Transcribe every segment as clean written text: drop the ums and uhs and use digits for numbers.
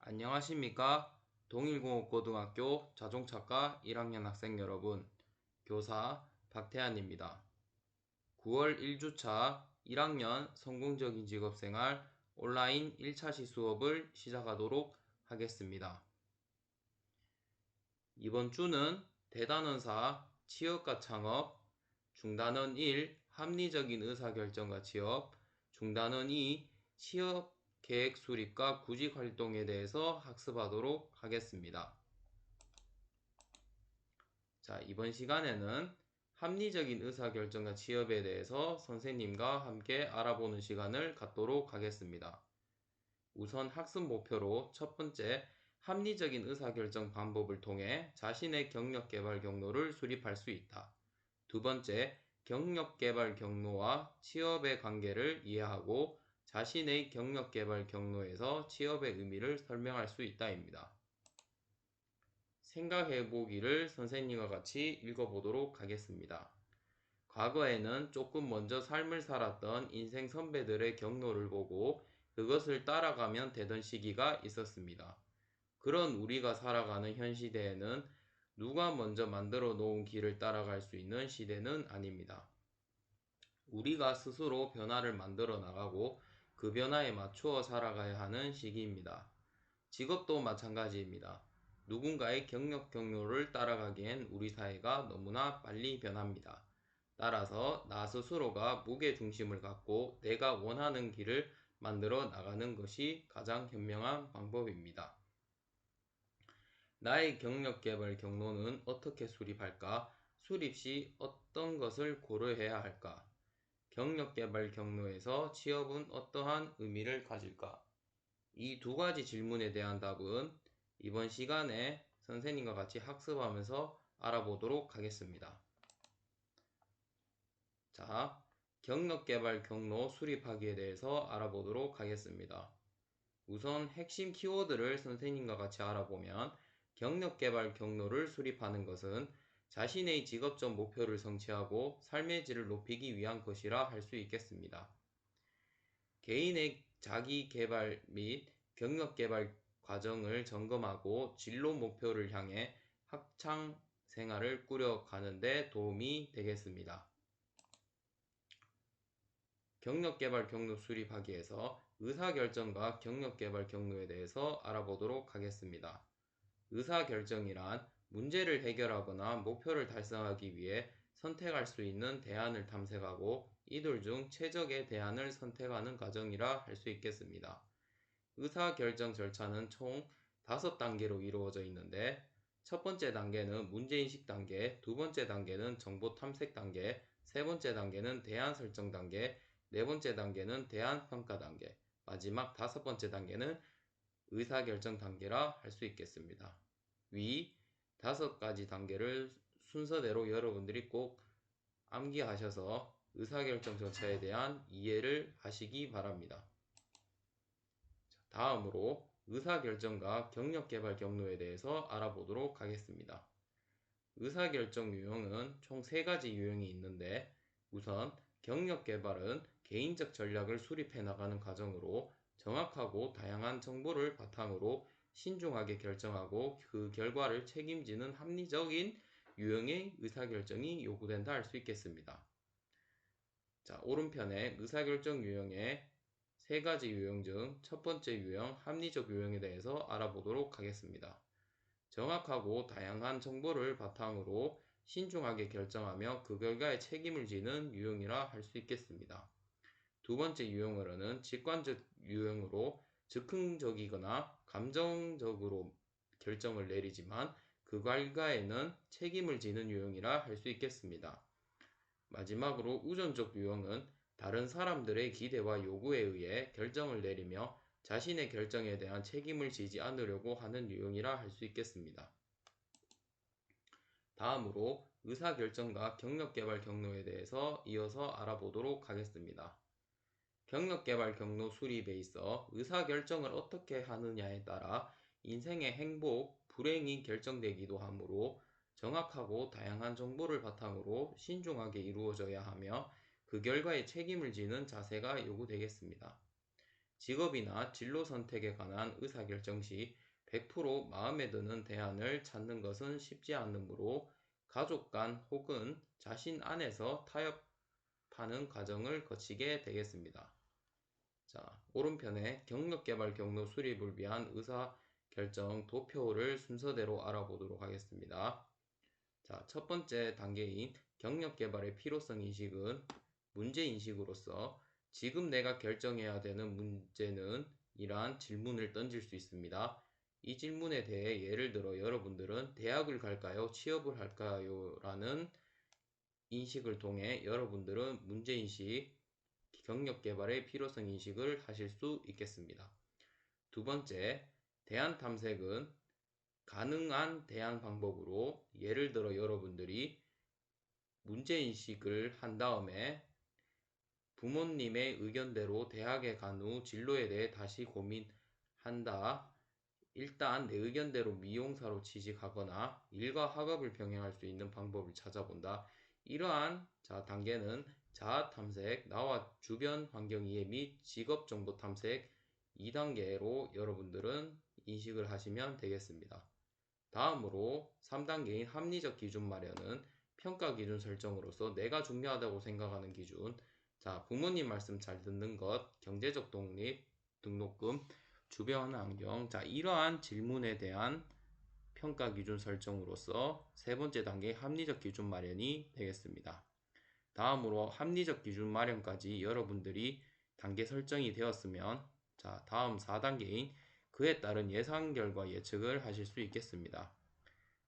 안녕하십니까? 동일공업고등학교 자동차과 1학년 학생 여러분, 교사 박태환입니다. 9월 1주차 1학년 성공적인 직업생활 온라인 1차시 수업을 시작하도록 하겠습니다. 이번 주는 대단원사 취업과 창업, 중단원 1 합리적인 의사결정과 취업, 중단원 2 취업 계획 수립과 구직 활동에 대해서 학습하도록 하겠습니다. 자, 이번 시간에는 합리적인 의사결정과 취업에 대해서 선생님과 함께 알아보는 시간을 갖도록 하겠습니다. 우선 학습 목표로 첫 번째, 합리적인 의사결정 방법을 통해 자신의 경력개발 경로를 수립할 수 있다. 두 번째, 경력개발 경로와 취업의 관계를 이해하고 자신의 경력개발 경로에서 취업의 의미를 설명할 수 있다입니다. 생각해보기를 선생님과 같이 읽어보도록 하겠습니다. 과거에는 조금 먼저 삶을 살았던 인생 선배들의 경로를 보고 그것을 따라가면 되던 시기가 있었습니다. 그런 우리가 살아가는 현 시대에는 누가 먼저 만들어 놓은 길을 따라갈 수 있는 시대는 아닙니다. 우리가 스스로 변화를 만들어 나가고 그 변화에 맞추어 살아가야 하는 시기입니다. 직업도 마찬가지입니다. 누군가의 경력 경로를 따라가기엔 우리 사회가 너무나 빨리 변합니다. 따라서 나 스스로가 무게중심을 갖고 내가 원하는 길을 만들어 나가는 것이 가장 현명한 방법입니다. 나의 경력개발 경로는 어떻게 수립할까? 수립 시 어떤 것을 고려해야 할까? 경력개발 경로에서 취업은 어떠한 의미를 가질까? 이 두 가지 질문에 대한 답은 이번 시간에 선생님과 같이 학습하면서 알아보도록 하겠습니다. 자, 경력개발 경로 수립하기에 대해서 알아보도록 하겠습니다. 우선 핵심 키워드를 선생님과 같이 알아보면 경력개발 경로를 수립하는 것은 자신의 직업적 목표를 성취하고 삶의 질을 높이기 위한 것이라 할 수 있겠습니다. 개인의 자기개발 및 경력개발 과정을 점검하고 진로 목표를 향해 학창 생활을 꾸려가는 데 도움이 되겠습니다. 경력개발 경로 수립하기 위해서 의사결정과 경력개발 경로에 대해서 알아보도록 하겠습니다. 의사결정이란 문제를 해결하거나 목표를 달성하기 위해 선택할 수 있는 대안을 탐색하고 이들 중 최적의 대안을 선택하는 과정이라 할 수 있겠습니다. 의사결정 절차는 총 5단계로 이루어져 있는데 첫 번째 단계는 문제인식 단계, 두 번째 단계는 정보 탐색 단계, 세 번째 단계는 대안 설정 단계, 네 번째 단계는 대안 평가 단계, 마지막 다섯 번째 단계는 의사결정 단계라 할 수 있겠습니다. 위 5가지 단계를 순서대로 여러분들이 꼭 암기하셔서 의사결정 절차에 대한 이해를 하시기 바랍니다. 다음으로 의사결정과 경력개발 경로에 대해서 알아보도록 하겠습니다. 의사결정 유형은 총 3가지 유형이 있는데 우선 경력개발은 개인적 전략을 수립해 나가는 과정으로 정확하고 다양한 정보를 바탕으로 신중하게 결정하고 그 결과를 책임지는 합리적인 유형의 의사결정이 요구된다 할 수 있겠습니다. 자, 오른편에 의사결정 유형의 3가지 유형 중 첫 번째 유형 합리적 유형에 대해서 알아보도록 하겠습니다. 정확하고 다양한 정보를 바탕으로 신중하게 결정하며 그 결과에 책임을 지는 유형이라 할 수 있겠습니다. 두 번째 유형으로는 직관적 유형으로 즉흥적이거나 감정적으로 결정을 내리지만 그 결과에는 책임을 지는 유형이라 할 수 있겠습니다. 마지막으로 우선적 유형은 다른 사람들의 기대와 요구에 의해 결정을 내리며 자신의 결정에 대한 책임을 지지 않으려고 하는 유형이라 할 수 있겠습니다. 다음으로 의사결정과 경력개발 경로에 대해서 이어서 알아보도록 하겠습니다. 경력개발 경로 수립에 있어 의사결정을 어떻게 하느냐에 따라 인생의 행복, 불행이 결정되기도 하므로 정확하고 다양한 정보를 바탕으로 신중하게 이루어져야 하며 그 결과에 책임을 지는 자세가 요구되겠습니다. 직업이나 진로 선택에 관한 의사결정 시 100% 마음에 드는 대안을 찾는 것은 쉽지 않으므로 가족 간 혹은 자신 안에서 타협하는 과정을 거치게 되겠습니다. 자, 오른편에 경력개발 경로 수립을 위한 의사결정 도표를 순서대로 알아보도록 하겠습니다. 자, 첫 번째 단계인 경력개발의 필요성 인식은 문제인식으로서 지금 내가 결정해야 되는 문제는 이러한 질문을 던질 수 있습니다. 이 질문에 대해 예를 들어 여러분들은 대학을 갈까요? 취업을 할까요? 라는 인식을 통해 여러분들은 문제인식, 경력개발의 필요성 인식을 하실 수 있겠습니다. 두 번째, 대안 탐색은 가능한 대안 방법으로 예를 들어 여러분들이 문제인식을 한 다음에 부모님의 의견대로 대학에 간 후 진로에 대해 다시 고민한다. 일단 내 의견대로 미용사로 취직하거나 일과 학업을 병행할 수 있는 방법을 찾아본다. 이러한 단계는 자아 탐색, 나와 주변 환경 이해 및 직업 정보 탐색 2단계로 여러분들은 인식을 하시면 되겠습니다. 다음으로 3단계인 합리적 기준 마련은 평가 기준 설정으로서 내가 중요하다고 생각하는 기준, 자, 부모님 말씀 잘 듣는 것, 경제적 독립, 등록금, 주변 환경, 자, 이러한 질문에 대한 평가 기준 설정으로서 세 번째 단계 합리적 기준 마련이 되겠습니다. 다음으로 합리적 기준 마련까지 여러분들이 단계 설정이 되었으면 자, 다음 4단계인 그에 따른 예상 결과 예측을 하실 수 있겠습니다.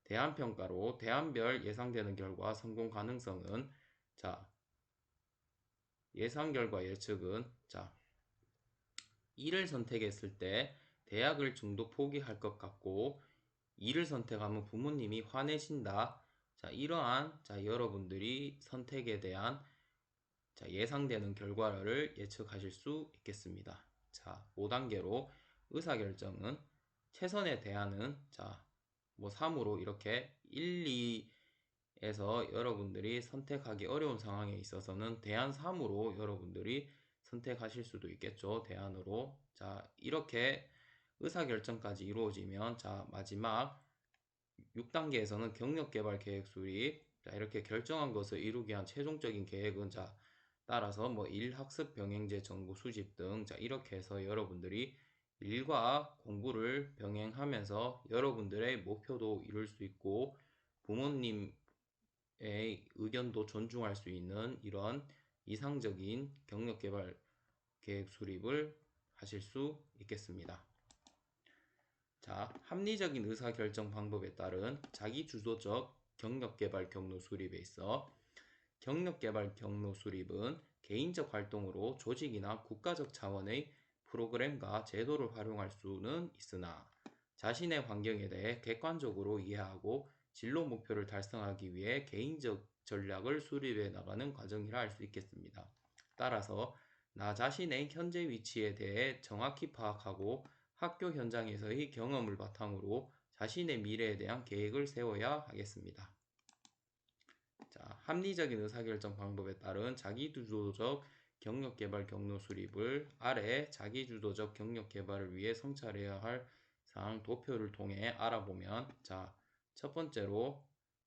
대안평가로 대안별 예상되는 결과 성공 가능성은 자, 예상 결과 예측은 자, 1을 선택했을 때 대학을 중도 포기할 것 같고 2를 선택하면 부모님이 화내신다. 자, 이러한 여러분들이 선택에 대한 예상되는 결과를 예측하실 수 있겠습니다. 자, 5단계로 의사결정은 최선의 대안은 뭐 3으로 이렇게 1, 2에서 여러분들이 선택하기 어려운 상황에 있어서는 대안 3으로 여러분들이 선택하실 수도 있겠죠. 대안으로. 자, 이렇게 의사결정까지 이루어지면 마지막 6단계에서는 경력개발 계획 수립. 자, 이렇게 결정한 것을 이루기 위한 최종적인 계획은 따라서 뭐 일학습 병행제 정보 수집 등 이렇게 해서 여러분들이 일과 공부를 병행하면서 여러분들의 목표도 이룰 수 있고 부모님의 의견도 존중할 수 있는 이런 이상적인 경력개발 계획 수립을 하실 수 있겠습니다. 자, 합리적인 의사결정 방법에 따른 자기주도적 경력개발 경로 수립에 있어 경력개발 경로 수립은 개인적 활동으로 조직이나 국가적 차원의 프로그램과 제도를 활용할 수는 있으나 자신의 환경에 대해 객관적으로 이해하고 진로 목표를 달성하기 위해 개인적 전략을 수립해 나가는 과정이라 할 수 있겠습니다. 따라서 나 자신의 현재 위치에 대해 정확히 파악하고 학교 현장에서의 경험을 바탕으로 자신의 미래에 대한 계획을 세워야 하겠습니다. 자, 합리적인 의사결정 방법에 따른 자기주도적 경력개발 경로 수립을 아래 자기주도적 경력개발을 위해 성찰해야 할 사항 도표를 통해 알아보면 첫 번째로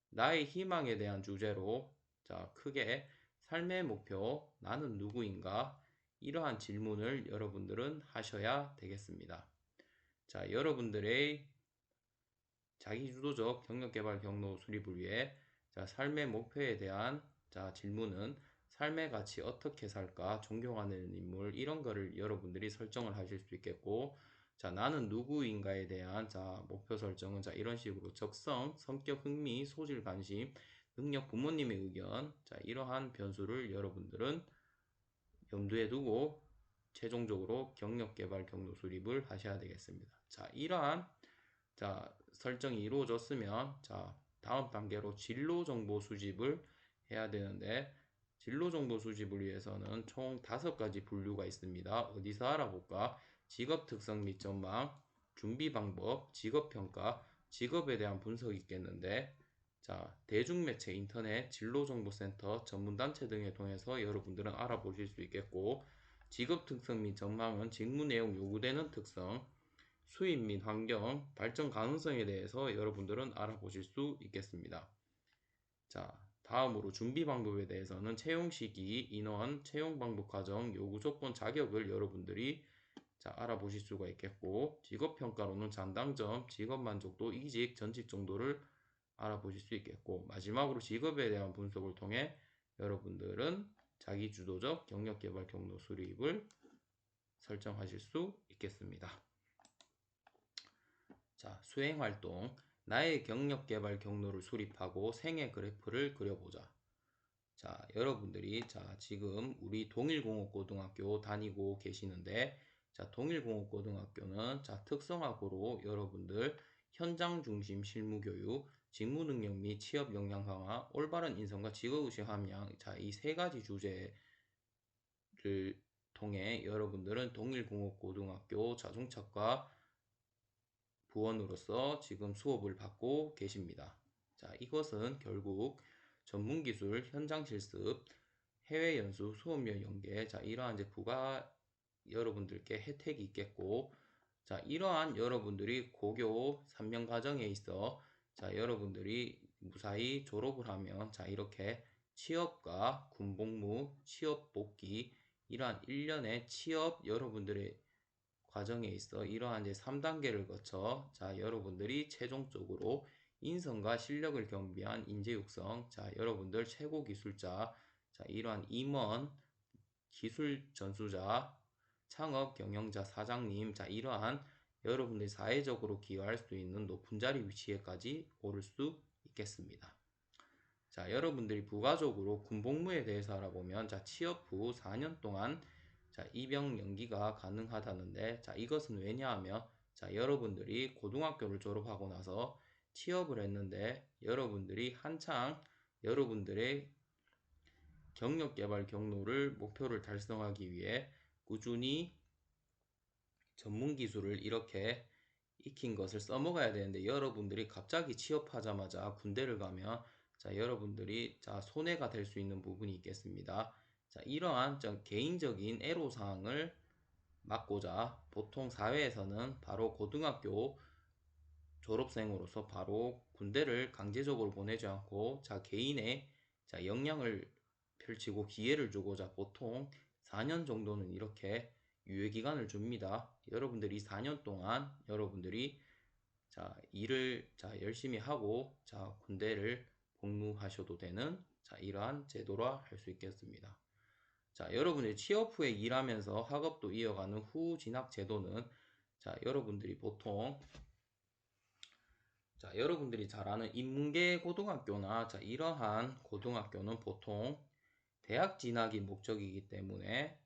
나의 희망에 대한 주제로 크게 삶의 목표, 나는 누구인가 이러한 질문을 여러분들은 하셔야 되겠습니다. 자, 여러분들의 자기주도적 경력개발 경로 수립을 위해 삶의 목표에 대한 질문은 삶의 가치 어떻게 살까, 존경하는 인물 이런 거를 여러분들이 설정을 하실 수 있겠고 나는 누구인가에 대한 목표 설정은 이런 식으로 적성, 성격, 흥미, 소질, 관심, 능력, 부모님의 의견 이러한 변수를 여러분들은 염두에 두고 최종적으로 경력개발 경로 수립을 하셔야 되겠습니다. 이러한 설정이 이루어졌으면 다음 단계로 진로 정보 수집을 해야 되는데 진로 정보 수집을 위해서는 총 5가지 분류가 있습니다. 어디서 알아볼까? 직업 특성 및 전망, 준비 방법, 직업 평가, 직업에 대한 분석이 있겠는데 대중매체, 인터넷, 진로정보센터, 전문단체 등을 통해서 여러분들은 알아보실 수 있겠고 직업 특성 및 전망은 직무 내용 요구되는 특성, 수입 및 환경, 발전 가능성에 대해서 여러분들은 알아보실 수 있겠습니다. 자, 다음으로 준비 방법에 대해서는 채용 시기, 인원, 채용 방법 과정, 요구 조건, 자격을 여러분들이 알아보실 수가 있겠고, 직업 평가로는 장단점, 직업 만족도, 이직, 전직 정도를 알아보실 수 있겠고, 마지막으로 직업에 대한 분석을 통해 여러분들은 자기 주도적 경력 개발 경로 수립을 설정하실 수 있겠습니다. 자, 수행 활동. 나의 경력 개발 경로를 수립하고 생애 그래프를 그려보자. 자, 여러분들이 지금 우리 동일공업고등학교 다니고 계시는데, 동일공업고등학교는 특성화고로 여러분들 현장 중심 실무 교육, 직무 능력 및 취업 역량 강화, 올바른 인성과 직업의식 함양, 이 세 가지 주제를 통해 여러분들은 동일공업고등학교 자동차과 부원으로서 지금 수업을 받고 계십니다. 자, 이것은 결국 전문기술, 현장 실습, 해외 연수, 수업료 연계, 이러한 부가 여러분들께 혜택이 있겠고, 이러한 여러분들이 고교 3년 과정에 있어, 여러분들이 무사히 졸업을 하면, 이렇게 취업과 군복무, 취업 복귀, 이러한 1년의 취업 여러분들의 과정에 있어 이러한 3단계를 거쳐 여러분들이 최종적으로 인성과 실력을 겸비한 인재 육성, 여러분들 최고 기술자, 이러한 임원, 기술 전수자, 창업 경영자, 사장님, 이러한 여러분들이 사회적으로 기여할 수 있는 높은 자리 위치에까지 오를 수 있겠습니다. 여러분들이 부가적으로 군복무에 대해서 알아보면 취업 후 4년 동안 입영 연기가 가능하다는데, 이것은 왜냐하면 여러분들이 고등학교를 졸업하고 나서 취업을 했는데, 여러분들이 한창 여러분들의 경력 개발 경로를 목표를 달성하기 위해 꾸준히 전문 기술을 이렇게 익힌 것을 써먹어야 되는데, 여러분들이 갑자기 취업하자마자 군대를 가면 여러분들이 손해가 될 수 있는 부분이 있겠습니다. 이러한 개인적인 애로사항을 막고자 보통 사회에서는 바로 고등학교 졸업생으로서 바로 군대를 강제적으로 보내지 않고 개인의 역량을 펼치고 기회를 주고자 보통 4년 정도는 이렇게 유예기간을 줍니다. 여러분들이 4년 동안 여러분들이 일을 열심히 하고 군대를 복무하셔도 되는 이러한 제도라 할 수 있겠습니다. 여러분들이 취업 후에 일하면서 학업도 이어가는 후 진학 제도는 여러분들이 보통 여러분들이 잘 아는 인문계 고등학교나 이러한 고등학교는 보통 대학 진학이 목적이기 때문에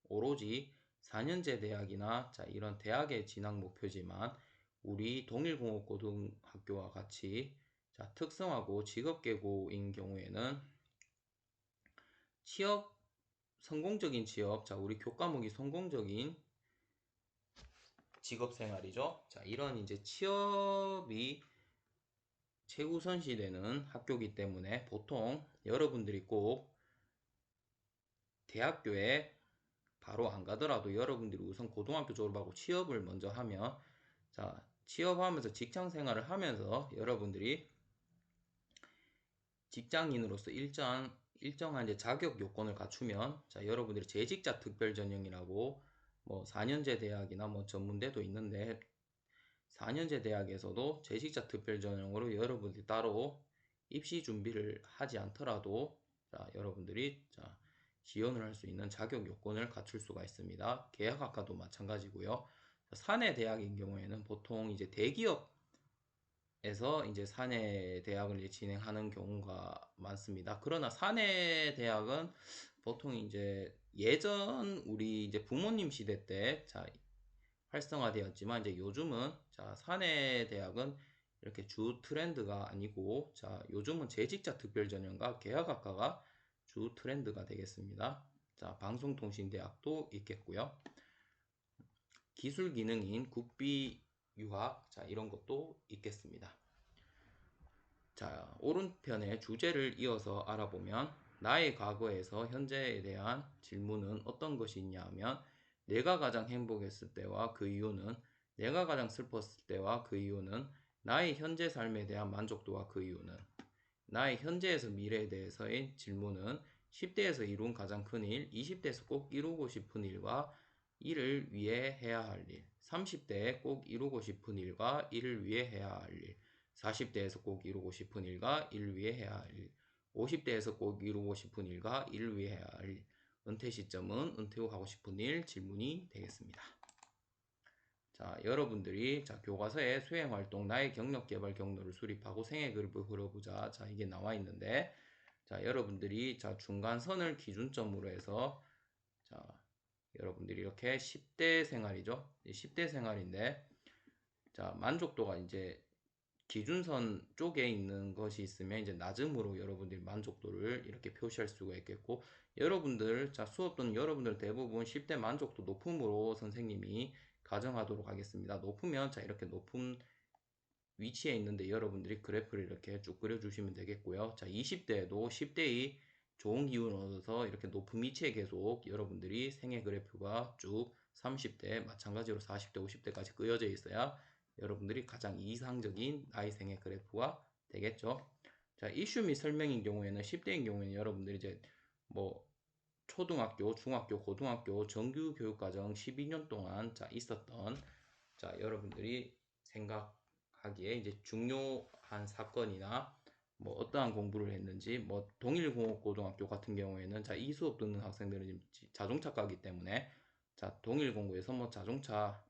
오로지 4년제 대학이나 이런 대학의 진학 목표지만, 우리 동일공업고등학교와 같이 특성화고 직업계고인 경우에는 취업, 성공적인 취업, 우리 교과목이 성공적인 직업생활이죠. 이런 취업이 최우선시 되는 학교이기 때문에 보통 여러분들이 꼭 대학교에 바로 안 가더라도 여러분들이 우선 고등학교 졸업하고 취업을 먼저 하면, 취업하면서 직장 생활을 하면서 여러분들이 직장인으로서 일정한 자격 요건을 갖추면, 여러분들이 재직자 특별 전형이라고 4년제 대학이나 전문대도 있는데, 4년제 대학에서도 재직자 특별 전형으로 여러분들이 따로 입시 준비를 하지 않더라도 여러분들이 지원을 할 수 있는 자격 요건을 갖출 수가 있습니다. 계약학과도 마찬가지고요. 사내 대학인 경우에는 보통 대기업에서 사내 대학을 진행하는 경우가 많습니다. 그러나 사내 대학은 보통 예전 우리 부모님 시대 때 활성화되었지만, 요즘은 사내 대학은 이렇게 주 트렌드가 아니고 요즘은 재직자 특별 전형과 계약학과가 주 트렌드가 되겠습니다. 방송통신대학도 있겠고요. 기술기능인 국비 유학 이런 것도 있겠습니다. 오른편에 주제를 이어서 알아보면, 나의 과거에서 현재에 대한 질문은 어떤 것이 있냐 하면 내가 가장 행복했을 때와 그 이유는, 내가 가장 슬펐을 때와 그 이유는, 나의 현재 삶에 대한 만족도와 그 이유는, 나의 현재에서 미래에 대해서의 질문은 10대에서 이룬 가장 큰 일, 20대에서 꼭 이루고 싶은 일과 이를 위해 해야 할 일, 30대에 꼭 이루고 싶은 일과 이를 위해 해야 할 일, 40대에서 꼭 이루고 싶은 일과 이를 위해 해야 할 일, 50대에서 꼭 이루고 싶은 일과 이를 위해 해야 할 일, 은퇴 시점은 은퇴 후 하고 싶은 일 질문이 되겠습니다. 자, 여러분들이 교과서에 수행활동 나의 경력개발 경로를 수립하고 생애 그룹을 그려보자. 자, 이게 나와 있는데, 자, 여러분들이 중간선을 기준점으로 해서, 자, 여러분들이 이렇게 10대 생활이죠. 10대 생활인데, 자, 만족도가 이제 기준선 쪽에 있는 것이 있으면 이제 낮음으로 여러분들이 만족도를 이렇게 표시할 수가 있겠고, 여러분들 수업 듣는 여러분들 대부분 10대 만족도 높음으로 선생님이 가정하도록 하겠습니다. 높으면 이렇게 높은 위치에 있는데 여러분들이 그래프를 이렇게 쭉 그려주시면 되겠고요. 자, 20대에도 10대의 좋은 기운을 얻어서 이렇게 높은 위치에 계속 여러분들이 생애 그래프가 쭉 30대 마찬가지로 40대 50대까지 그려져 있어야 여러분들이 가장 이상적인 나이 생애 그래프가 되겠죠. 자, 이슈 및 설명인 경우에는 10대인 경우에는 여러분들이 이제 뭐 초등학교, 중학교, 고등학교 정규 교육과정 12년 동안 있었던 여러분들이 생각하기에 이제 중요한 사건이나 뭐 어떠한 공부를 했는지, 뭐 동일공업고등학교 같은 경우에는 이 수업 듣는 학생들은 자동차과이기 때문에 동일공고에서 뭐 자동차과에서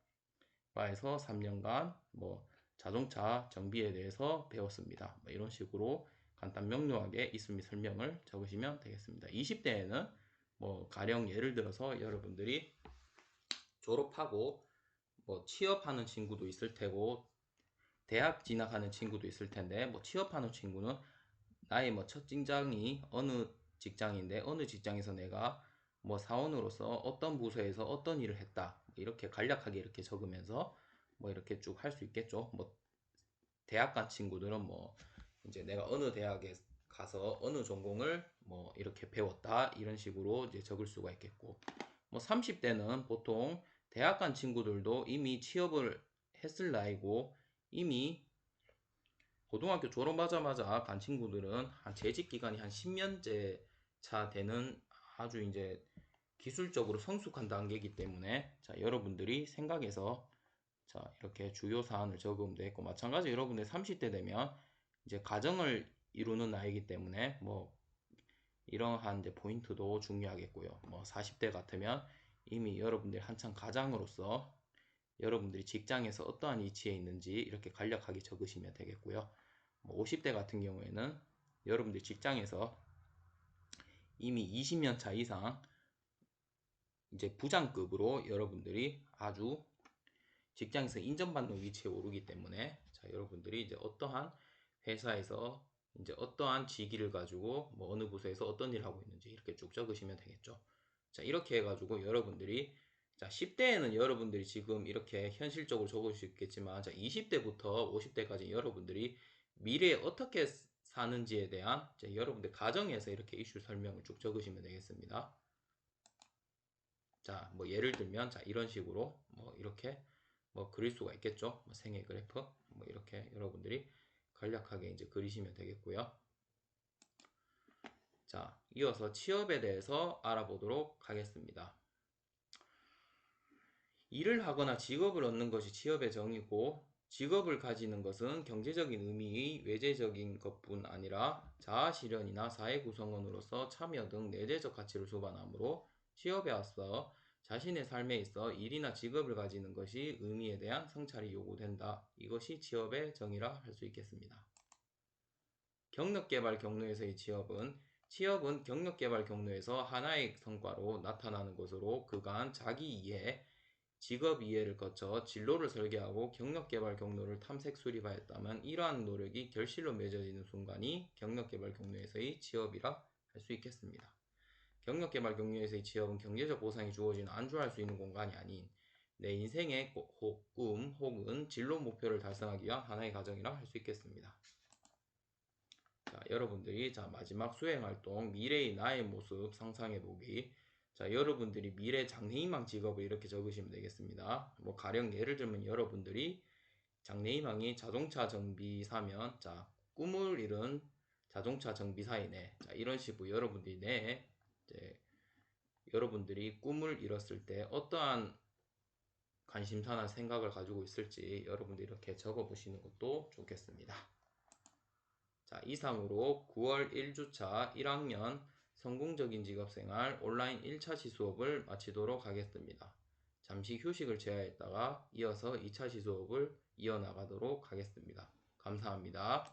3년간 뭐 자동차 정비에 대해서 배웠습니다. 뭐 이런 식으로 간단 명료하게 있음 및 설명을 적으시면 되겠습니다. 20대에는 뭐 가령 예를 들어서 여러분들이 졸업하고 뭐 취업하는 친구도 있을 테고 대학 진학하는 친구도 있을 텐데, 뭐 취업하는 친구는 나의 뭐 첫 직장이 어느 직장인데 어느 직장에서 내가 뭐 사원으로서 어떤 부서에서 어떤 일을 했다, 이렇게 간략하게 이렇게 적으면서 뭐 이렇게 쭉 할 수 있겠죠. 뭐 대학 간 친구들은 뭐 이제 내가 어느 대학에 가서 어느 전공을 뭐 이렇게 배웠다, 이런 식으로 이제 적을 수가 있겠고, 뭐 30대는 보통 대학 간 친구들도 이미 취업을 했을 나이고 이미 고등학교 졸업하자마자 간 친구들은 한 재직 기간이 한 10년째 차 되는 아주 이제 기술적으로 성숙한 단계이기 때문에 여러분들이 생각해서 이렇게 주요 사안을 적으면 되겠고, 마찬가지로 여러분들 30대 되면 이제 가정을 이루는 나이기 때문에 뭐 이러한 이제 포인트도 중요하겠고요. 뭐 40대 같으면 이미 여러분들이 한창 가장으로서 여러분들이 직장에서 어떠한 위치에 있는지 이렇게 간략하게 적으시면 되겠고요. 50대 같은 경우에는 여러분들 직장에서 이미 20년 차 이상 이제 부장급으로 여러분들이 아주 직장에서 인정받는 위치에 오르기 때문에 여러분들이 이제 어떠한 회사에서 이제 어떠한 직위를 가지고 뭐 어느 부서에서 어떤 일을 하고 있는지 이렇게 쭉 적으시면 되겠죠. 이렇게 해가지고 여러분들이 10대에는 여러분들이 지금 이렇게 현실적으로 적을 수 있겠지만 20대부터 50대까지 여러분들이 미래에 어떻게 사는지에 대한 여러분들 가정에서 이렇게 이슈 설명을 쭉 적으시면 되겠습니다. 뭐 예를 들면 이런 식으로 뭐 이렇게 뭐 그릴 수가 있겠죠. 뭐 생애 그래프 뭐 이렇게 여러분들이 간략하게 이제 그리시면 되겠고요. 이어서 취업에 대해서 알아보도록 하겠습니다. 일을 하거나 직업을 얻는 것이 취업의 정의고, 직업을 가지는 것은 경제적인 의미의 외재적인 것뿐 아니라 자아 실현이나 사회 구성원으로서 참여 등 내재적 가치를 수반하므로 취업에 앞서 자신의 삶에 있어 일이나 직업을 가지는 것이 의미에 대한 성찰이 요구된다. 이것이 취업의 정의라 할 수 있겠습니다. 경력개발 경로에서의 취업은 경력개발 경로에서 하나의 성과로 나타나는 것으로 그간 자기 이해, 직업 이해를 거쳐 진로를 설계하고 경력개발 경로를 탐색 수립하였다면 이러한 노력이 결실로 맺어지는 순간이 경력개발 경로에서의 취업이라 할 수 있겠습니다. 경력개발 경로에서의 취업은 경제적 보상이 주어진 안주할 수 있는 공간이 아닌 내 인생의 꿈 혹은 진로 목표를 달성하기 위한 하나의 과정이라 할 수 있겠습니다. 자, 여러분들이 마지막 수행활동 미래의 나의 모습 상상해보기. 자, 여러분들이 미래 장래희망 직업을 이렇게 적으시면 되겠습니다. 뭐 가령 예를 들면 여러분들이 장래희망이 자동차 정비사면 꿈을 이룬 자동차 정비사이네. 자, 이런 식으로 여러분들이 이제 여러분들이 꿈을 이뤘을 때 어떠한 관심사나 생각을 가지고 있을지 여러분들이 이렇게 적어 보시는 것도 좋겠습니다. 자, 이상으로 9월 1주차 1학년 성공적인 직업생활 온라인 1차시 수업을 마치도록 하겠습니다. 잠시 휴식을 취하였다가 이어서 2차시 수업을 이어나가도록 하겠습니다. 감사합니다.